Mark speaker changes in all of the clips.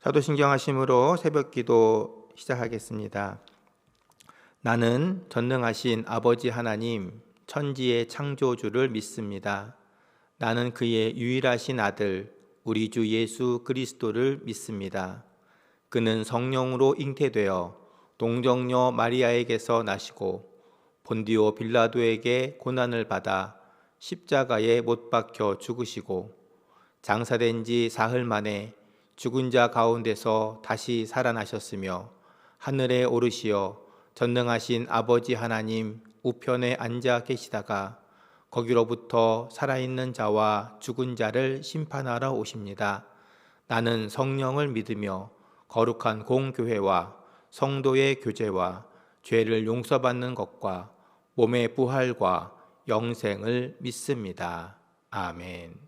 Speaker 1: 사도신경하심으로 새벽기도 시작하겠습니다. 나는 전능하신 아버지 하나님, 천지의 창조주를 믿습니다. 나는 그의 유일하신 아들, 우리 주 예수 그리스도를 믿습니다. 그는 성령으로 잉태되어 동정녀 마리아에게서 나시고 본디오 빌라도에게 고난을 받아 십자가에 못 박혀 죽으시고 장사된 지 사흘 만에 죽은 자 가운데서 다시 살아나셨으며 하늘에 오르시어 전능하신 아버지 하나님 우편에 앉아 계시다가 거기로부터 살아있는 자와 죽은 자를 심판하러 오십니다. 나는 성령을 믿으며 거룩한 공교회와 성도의 교제와 죄를 용서받는 것과 몸의 부활과 영생을 믿습니다. 아멘.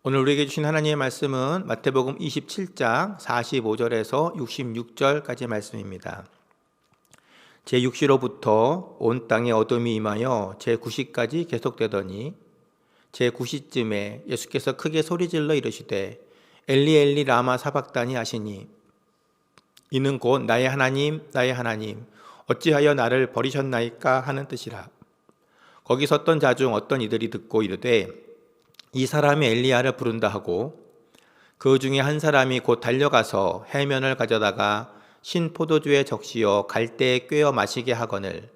Speaker 1: 오늘 우리에게 주신 하나님의 말씀은 마태복음 27장 45절에서 66절까지의 말씀입니다. 제6시로부터 온 땅에 어둠이 임하여 제9시까지 계속되더니 제9시쯤에 예수께서 크게 소리질러 이르시되 엘리 엘리 라마 사박다니 하시니 이는 곧 나의 하나님 나의 하나님 어찌하여 나를 버리셨나이까 하는 뜻이라. 거기 섰던 자 중 어떤 이들이 듣고 이르되 이 사람이 엘리야를 부른다 하고 그 중에 한 사람이 곧 달려가서 해면을 가져다가 신 포도주에 적시어 갈대에 꿰어 마시게 하거늘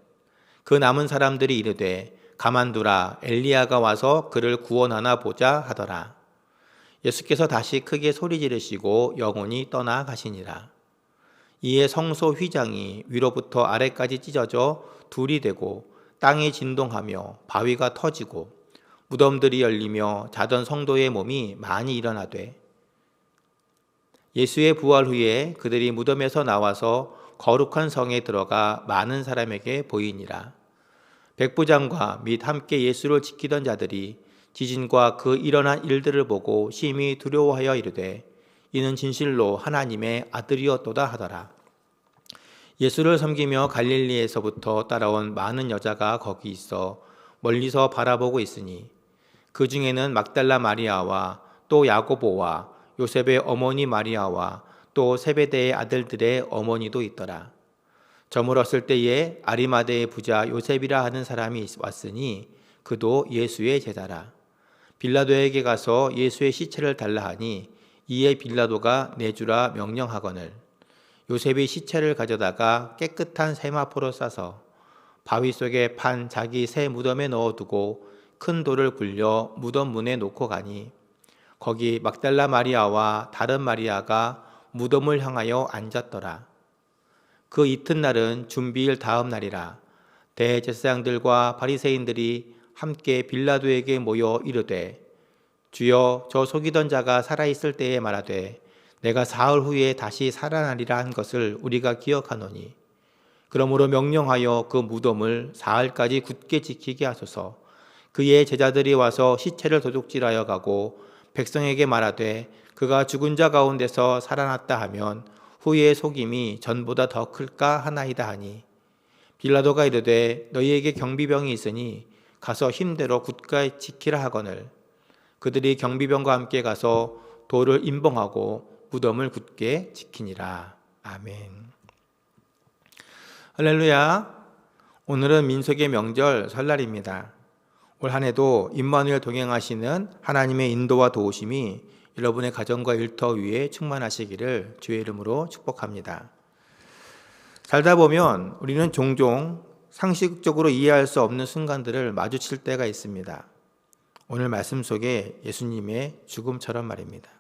Speaker 1: 그 남은 사람들이 이르되 가만두라 엘리야가 와서 그를 구원하나 보자 하더라. 예수께서 다시 크게 소리 지르시고 영혼이 떠나 가시니라. 이에 성소 휘장이 위로부터 아래까지 찢어져 둘이 되고 땅이 진동하며 바위가 터지고 무덤들이 열리며 자던 성도의 몸이 많이 일어나되 예수의 부활 후에 그들이 무덤에서 나와서 거룩한 성에 들어가 많은 사람에게 보이니라. 백부장과 및 함께 예수를 지키던 자들이 지진과 그 일어난 일들을 보고 심히 두려워하여 이르되 이는 진실로 하나님의 아들이었도다 하더라. 예수를 섬기며 갈릴리에서부터 따라온 많은 여자가 거기 있어 멀리서 바라보고 있으니 그 중에는 막달라 마리아와 또 야고보와 요셉의 어머니 마리아와 또 세베대의 아들들의 어머니도 있더라. 저물었을 때에 아리마대의 부자 요셉이라 하는 사람이 왔으니 그도 예수의 제자라. 빌라도에게 가서 예수의 시체를 달라 하니 이에 빌라도가 내주라 명령하거늘 요셉이 시체를 가져다가 깨끗한 세마포로 싸서 바위 속에 판 자기 새 무덤에 넣어두고 큰 돌을 굴려 무덤 문에 놓고 가니 거기 막달라 마리아와 다른 마리아가 무덤을 향하여 앉았더라. 그 이튿날은 준비일 다음 날이라. 대제사장들과 바리새인들이 함께 빌라도에게 모여 이르되 주여 저 속이던 자가 살아있을 때에 말하되 내가 사흘 후에 다시 살아나리라 한 것을 우리가 기억하노니 그러므로 명령하여 그 무덤을 사흘까지 굳게 지키게 하소서. 그의 제자들이 와서 시체를 도둑질하여 가고 백성에게 말하되 그가 죽은 자 가운데서 살아났다 하면 후의 속임이 전보다 더 클까 하나이다 하니 빌라도가 이르되 너희에게 경비병이 있으니 가서 힘대로 굳게 지키라 하거늘 그들이 경비병과 함께 가서 돌을 임봉하고 무덤을 굳게 지키니라. 아멘. 할렐루야. 오늘은 민수기 명절 설날입니다. 올 한 해도 임마누엘 동행하시는 하나님의 인도와 도우심이 여러분의 가정과 일터 위에 충만하시기를 주의 이름으로 축복합니다. 살다 보면 우리는 종종 상식적으로 이해할 수 없는 순간들을 마주칠 때가 있습니다. 오늘 말씀 속에 예수님의 죽음처럼 말입니다.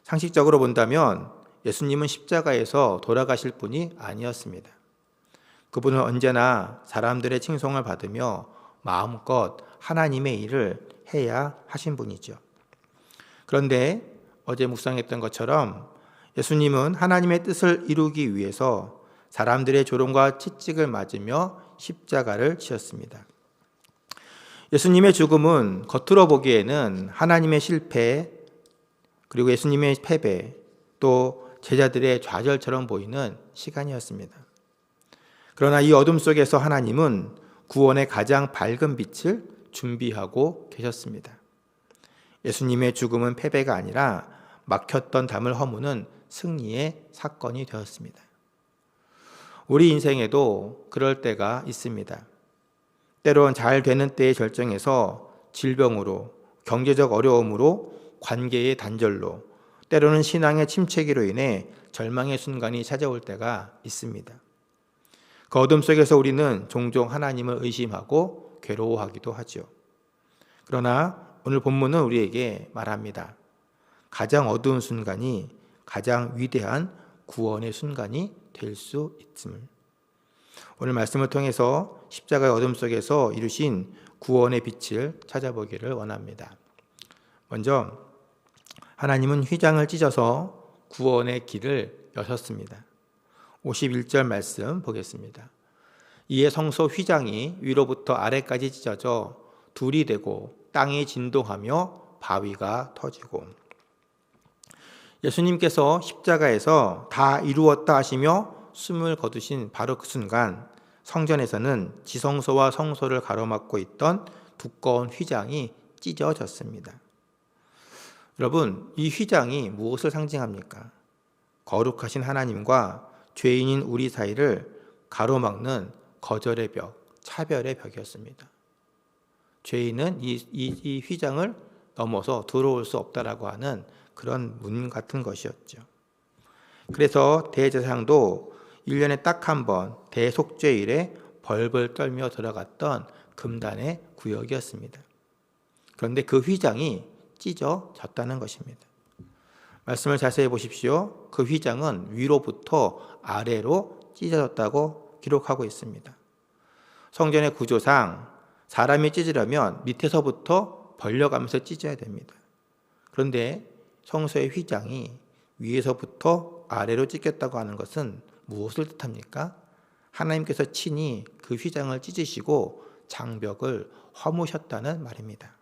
Speaker 1: 상식적으로 본다면 예수님은 십자가에서 돌아가실 분이 아니었습니다. 그분은 언제나 사람들의 칭송을 받으며 마음껏 하나님의 일을 해야 하신 분이죠. 그런데 어제 묵상했던 것처럼 예수님은 하나님의 뜻을 이루기 위해서 사람들의 조롱과 채찍을 맞으며 십자가를 지었습니다. 예수님의 죽음은 겉으로 보기에는 하나님의 실패, 그리고 예수님의 패배, 또 제자들의 좌절처럼 보이는 시간이었습니다. 그러나 이 어둠 속에서 하나님은 구원의 가장 밝은 빛을 준비하고 계셨습니다. 예수님의 죽음은 패배가 아니라 막혔던 담을 허무는 승리의 사건이 되었습니다. 우리 인생에도 그럴 때가 있습니다. 때론 잘 되는 때의 절정에서 질병으로, 경제적 어려움으로, 관계의 단절로, 때로는 신앙의 침체기로 인해 절망의 순간이 찾아올 때가 있습니다. 그 어둠 속에서 우리는 종종 하나님을 의심하고 괴로워하기도 하죠. 그러나 오늘 본문은 우리에게 말합니다. 가장 어두운 순간이 가장 위대한 구원의 순간이 될 수 있음을. 오늘 말씀을 통해서 십자가의 어둠 속에서 이루신 구원의 빛을 찾아보기를 원합니다. 먼저 하나님은 휘장을 찢어서 구원의 길을 여셨습니다. 51절 말씀 보겠습니다. 이에 성소 휘장이 위로부터 아래까지 찢어져 둘이 되고 땅이 진동하며 바위가 터지고, 예수님께서 십자가에서 다 이루었다 하시며 숨을 거두신 바로 그 순간 성전에서는 지성소와 성소를 가로막고 있던 두꺼운 휘장이 찢어졌습니다. 여러분, 이 휘장이 무엇을 상징합니까? 거룩하신 하나님과 죄인인 우리 사이를 가로막는 거절의 벽, 차별의 벽이었습니다. 죄인은 이 휘장을 넘어서 들어올 수 없다라고 하는 그런 문 같은 것이었죠. 그래서 대제사장도 1년에 딱 한 번 대속죄일에 벌벌 떨며 들어갔던 금단의 구역이었습니다. 그런데 그 휘장이 찢어졌다는 것입니다. 말씀을 자세히 보십시오. 그 휘장은 위로부터 아래로 찢어졌다고 기록하고 있습니다. 성전의 구조상 사람이 찢으려면 밑에서부터 벌려가면서 찢어야 됩니다. 그런데 성소의 휘장이 위에서부터 아래로 찢겼다고 하는 것은 무엇을 뜻합니까? 하나님께서 친히 그 휘장을 찢으시고 장벽을 허무셨다는 말입니다.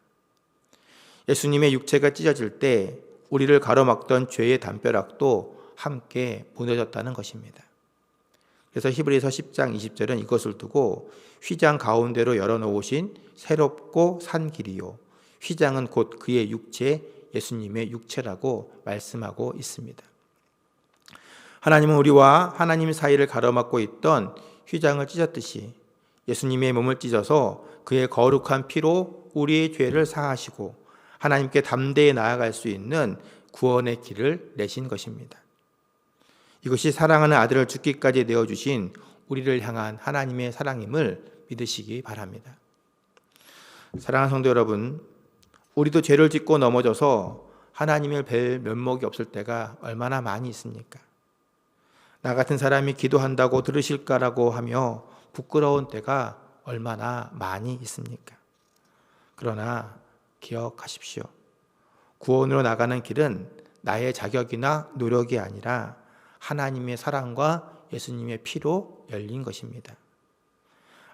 Speaker 1: 예수님의 육체가 찢어질 때 우리를 가로막던 죄의 담벼락도 함께 무너졌다는 것입니다. 그래서 히브리서 10장 20절은 이것을 두고 휘장 가운데로 열어놓으신 새롭고 산 길이요, 휘장은 곧 그의 육체, 예수님의 육체라고 말씀하고 있습니다. 하나님은 우리와 하나님 사이를 가로막고 있던 휘장을 찢었듯이 예수님의 몸을 찢어서 그의 거룩한 피로 우리의 죄를 사하시고 하나님께 담대히 나아갈 수 있는 구원의 길을 내신 것입니다. 이것이 사랑하는 아들을 죽기까지 내어주신 우리를 향한 하나님의 사랑임을 믿으시기 바랍니다. 사랑하는 성도 여러분, 우리도 죄를 짓고 넘어져서 하나님을 뵐 면목이 없을 때가 얼마나 많이 있습니까? 나 같은 사람이 기도한다고 들으실까라고 하며 부끄러운 때가 얼마나 많이 있습니까? 그러나 기억하십시오. 구원으로 나가는 길은 나의 자격이나 노력이 아니라 하나님의 사랑과 예수님의 피로 열린 것입니다.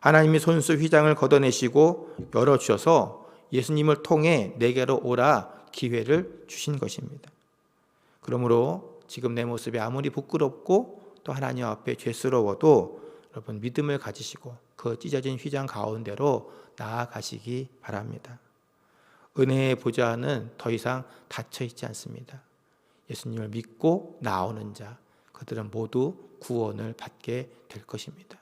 Speaker 1: 하나님이 손수 휘장을 걷어내시고 열어주셔서 예수님을 통해 내게로 오라 기회를 주신 것입니다. 그러므로 지금 내 모습이 아무리 부끄럽고 또 하나님 앞에 죄스러워도 여러분 믿음을 가지시고 그 찢어진 휘장 가운데로 나아가시기 바랍니다. 은혜의 보좌는 더 이상 닫혀 있지 않습니다. 예수님을 믿고 나오는 자, 그들은 모두 구원을 받게 될 것입니다.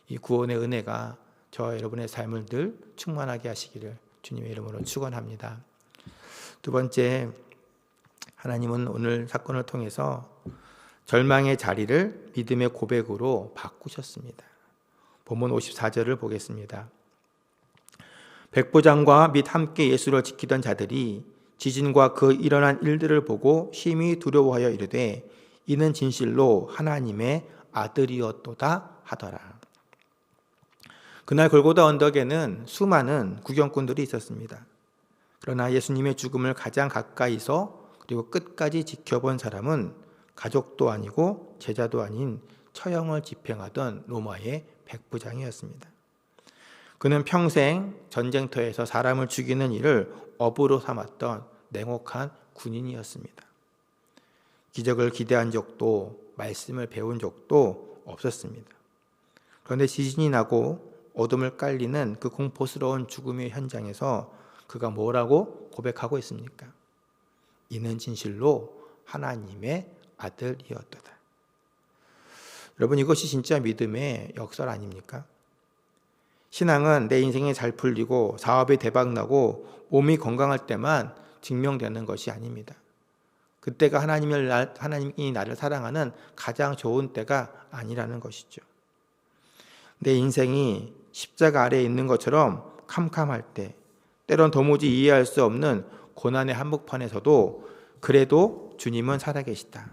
Speaker 1: 이 구원의 은혜가 저와 여러분의 삶을 늘 충만하게 하시기를 주님의 이름으로 축원합니다. 두 번째, 하나님은 오늘 사건을 통해서 절망의 자리를 믿음의 고백으로 바꾸셨습니다. 본문 54절을 보겠습니다. 백부장과 및 함께 예수를 지키던 자들이 지진과 그 일어난 일들을 보고 심히 두려워하여 이르되 이는 진실로 하나님의 아들이었도다 하더라. 그날 골고다 언덕에는 수많은 구경꾼들이 있었습니다. 그러나 예수님의 죽음을 가장 가까이서 그리고 끝까지 지켜본 사람은 가족도 아니고 제자도 아닌 처형을 집행하던 로마의 백부장이었습니다. 그는 평생 전쟁터에서 사람을 죽이는 일을 업으로 삼았던 냉혹한 군인이었습니다. 기적을 기대한 적도 말씀을 배운 적도 없었습니다. 그런데 지진이 나고 어둠을 깔리는 그 공포스러운 죽음의 현장에서 그가 뭐라고 고백하고 있습니까? 이는 진실로 하나님의 아들이었도다. 여러분, 이것이 진짜 믿음의 역설 아닙니까? 신앙은 내 인생이 잘 풀리고 사업이 대박나고 몸이 건강할 때만 증명되는 것이 아닙니다. 그때가 하나님이 나를 사랑하는 가장 좋은 때가 아니라는 것이죠. 내 인생이 십자가 아래에 있는 것처럼 캄캄할 때, 때론 도무지 이해할 수 없는 고난의 한복판에서도 그래도 주님은 살아계시다,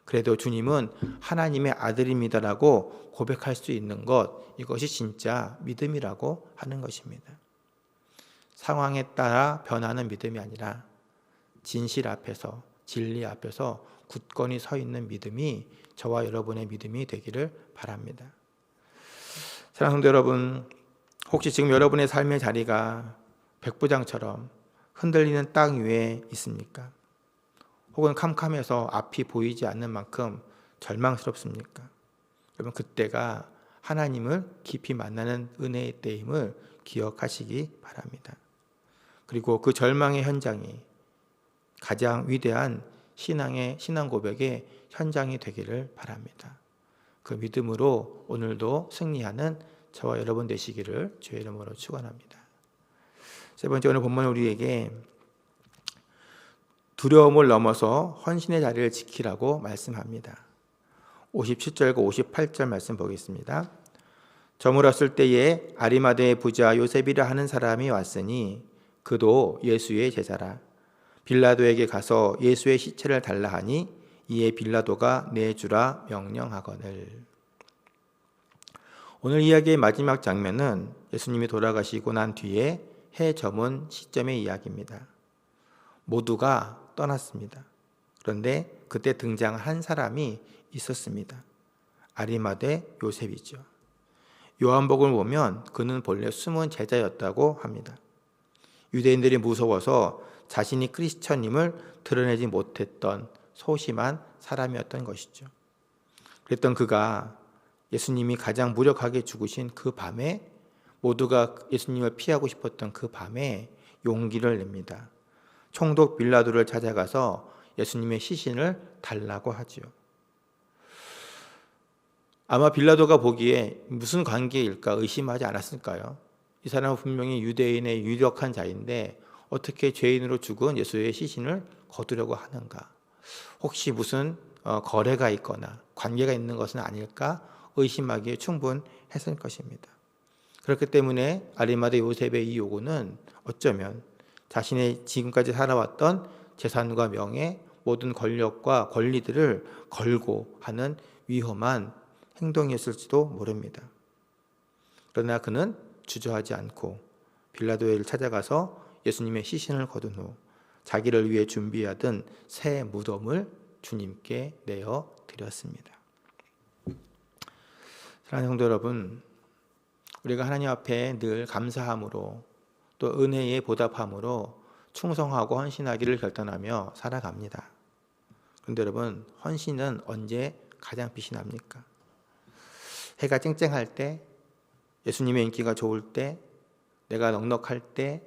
Speaker 1: 그래도 주님은 하나님의 아들입니다라고 고백할 수 있는 것, 이것이 진짜 믿음이라고 하는 것입니다. 상황에 따라 변하는 믿음이 아니라 진실 앞에서, 진리 앞에서 굳건히 서 있는 믿음이 저와 여러분의 믿음이 되기를 바랍니다. 사랑하는 성도 여러분, 혹시 지금 여러분의 삶의 자리가 백부장처럼 흔들리는 땅 위에 있습니까? 혹은 캄캄해서 앞이 보이지 않는 만큼 절망스럽습니까? 여러분, 그때가 하나님을 깊이 만나는 은혜의 때임을 기억하시기 바랍니다. 그리고 그 절망의 현장이 가장 위대한 신앙 고백의 현장이 되기를 바랍니다. 그 믿음으로 오늘도 승리하는 저와 여러분 되시기를 주의 이름으로 축원합니다. 세 번째, 오늘 본문은 우리에게 두려움을 넘어서 헌신의 자리를 지키라고 말씀합니다. 57절과 58절 말씀 보겠습니다. 저물었을 때에 아리마대의 부자 요셉이라 하는 사람이 왔으니 그도 예수의 제자라. 빌라도에게 가서 예수의 시체를 달라 하니 이에 빌라도가 내주라 명령하거늘. 오늘 이야기의 마지막 장면은 예수님이 돌아가시고 난 뒤에 해 저문 시점의 이야기입니다. 모두가 떠났습니다. 그런데 그때 등장한 사람이 있었습니다. 아리마대 요셉이죠. 요한복음을 보면 그는 본래 숨은 제자였다고 합니다. 유대인들이 무서워서 자신이 크리스천임을 드러내지 못했던 소심한 사람이었던 것이죠. 그랬던 그가 예수님이 가장 무력하게 죽으신 그 밤에, 모두가 예수님을 피하고 싶었던 그 밤에 용기를 냅니다. 총독 빌라도를 찾아가서 예수님의 시신을 달라고 하죠. 아마 빌라도가 보기에 무슨 관계일까 의심하지 않았을까요? 이 사람은 분명히 유대인의 유력한 자인데 어떻게 죄인으로 죽은 예수의 시신을 거두려고 하는가? 혹시 무슨 거래가 있거나 관계가 있는 것은 아닐까 의심하기에 충분했을 것입니다. 그렇기 때문에 아리마대 요셉의 이 요구는 어쩌면 자신의 지금까지 살아왔던 재산과 명예, 모든 권력과 권리들을 걸고 하는 위험한 행동이었을지도 모릅니다. 그러나 그는 주저하지 않고 빌라도를 찾아가서 예수님의 시신을 거둔 후 자기를 위해 준비하던 새 무덤을 주님께 내어 드렸습니다. 사랑하는 성도 여러분, 우리가 하나님 앞에 늘 감사함으로 또 은혜에 보답함으로 충성하고 헌신하기를 결단하며 살아갑니다. 그런데 여러분, 헌신은 언제 가장 빛이 납니까? 해가 쨍쨍할 때, 예수님의 인기가 좋을 때, 내가 넉넉할 때,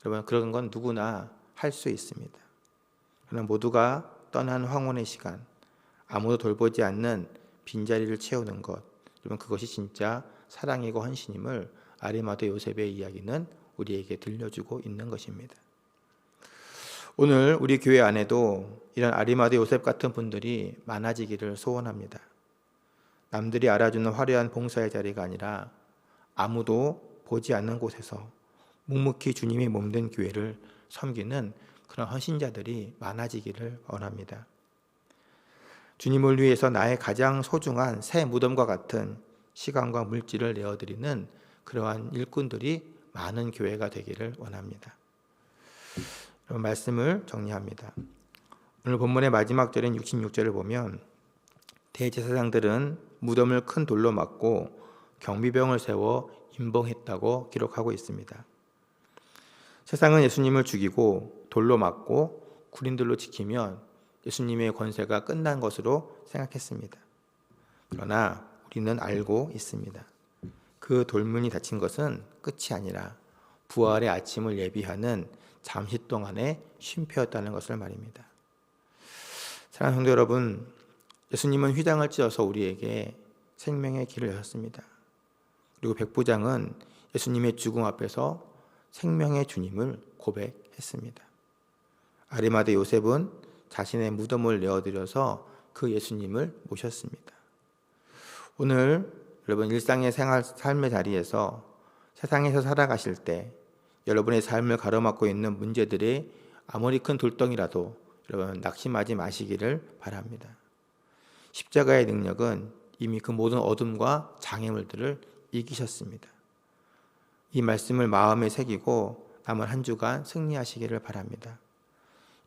Speaker 1: 여러분, 그런 건 누구나 할 수 있습니다. 그러나 모두가 떠난 황혼의 시간, 아무도 돌보지 않는 빈자리를 채우는 것, 여러분, 그것이 진짜 사랑이고 헌신임을 아리마대 요셉의 이야기는 우리에게 들려주고 있는 것입니다. 오늘 우리 교회 안에도 이런 아리마대 요셉 같은 분들이 많아지기를 소원합니다. 남들이 알아주는 화려한 봉사의 자리가 아니라 아무도 보지 않는 곳에서 묵묵히 주님이 몸된 교회를 섬기는 그런 헌신자들이 많아지기를 원합니다. 주님을 위해서 나의 가장 소중한 새 무덤과 같은 시간과 물질을 내어드리는 그러한 일꾼들이 많은 교회가 되기를 원합니다. 말씀을 정리합니다. 오늘 본문의 마지막 절인 66절을 보면 대제사장들은 무덤을 큰 돌로 막고 경비병을 세워 임봉했다고 기록하고 있습니다. 세상은 예수님을 죽이고 돌로 막고 군인들로 지키면 예수님의 권세가 끝난 것으로 생각했습니다. 그러나 우리는 알고 있습니다. 그 돌문이 닫힌 것은 끝이 아니라 부활의 아침을 예비하는 잠시 동안의 쉼표였다는 것을 말입니다. 사랑하는 성도 여러분, 예수님은 휘장을 찢어서 우리에게 생명의 길을 여셨습니다. 그리고 백부장은 예수님의 죽음 앞에서 생명의 주님을 고백했습니다. 아리마대 요셉은 자신의 무덤을 내어드려서 그 예수님을 모셨습니다. 오늘 여러분 일상의 삶의 자리에서 세상에서 살아가실 때 여러분의 삶을 가로막고 있는 문제들이 아무리 큰 돌덩이라도 여러분 낙심하지 마시기를 바랍니다. 십자가의 능력은 이미 그 모든 어둠과 장애물들을 이기셨습니다. 이 말씀을 마음에 새기고 남은 한 주간 승리하시기를 바랍니다.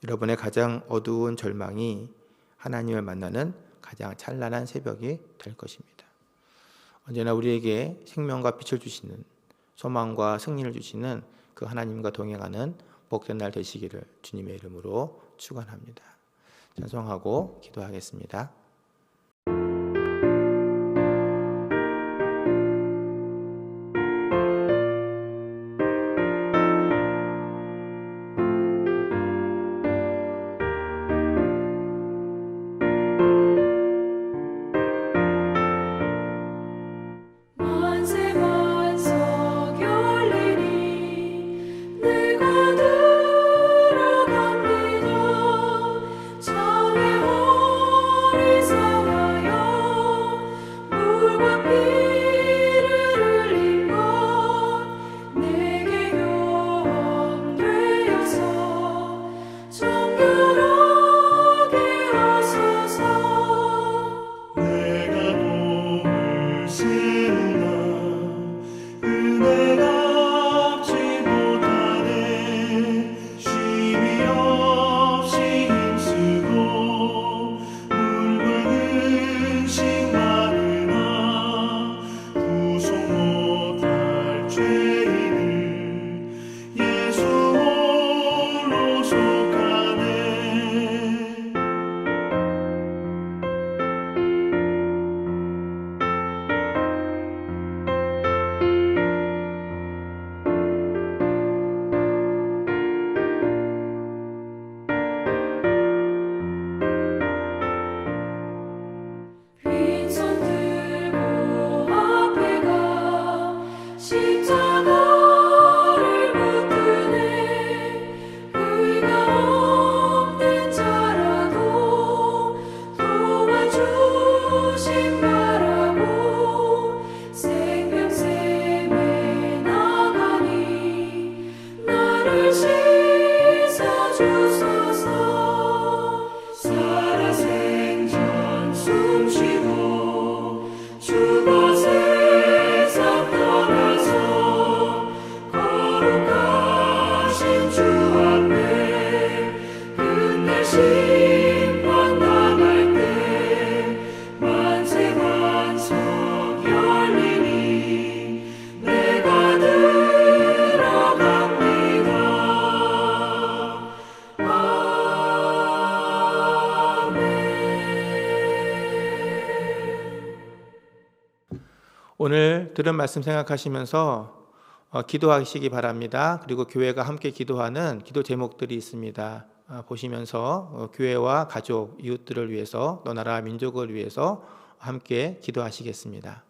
Speaker 1: 여러분의 가장 어두운 절망이 하나님을 만나는 가장 찬란한 새벽이 될 것입니다. 언제나 우리에게 생명과 빛을 주시는, 소망과 승리를 주시는 그 하나님과 동행하는 복된 날 되시기를 주님의 이름으로 축원합니다. 찬송하고 기도하겠습니다. 오늘 들은 말씀 생각하시면서 기도하시기 바랍니다. 그리고 교회가 함께 기도하는 기도 제목들이 있습니다. 보시면서 교회와 가족, 이웃들을 위해서, 또 나라 민족을 위해서 함께 기도하시겠습니다.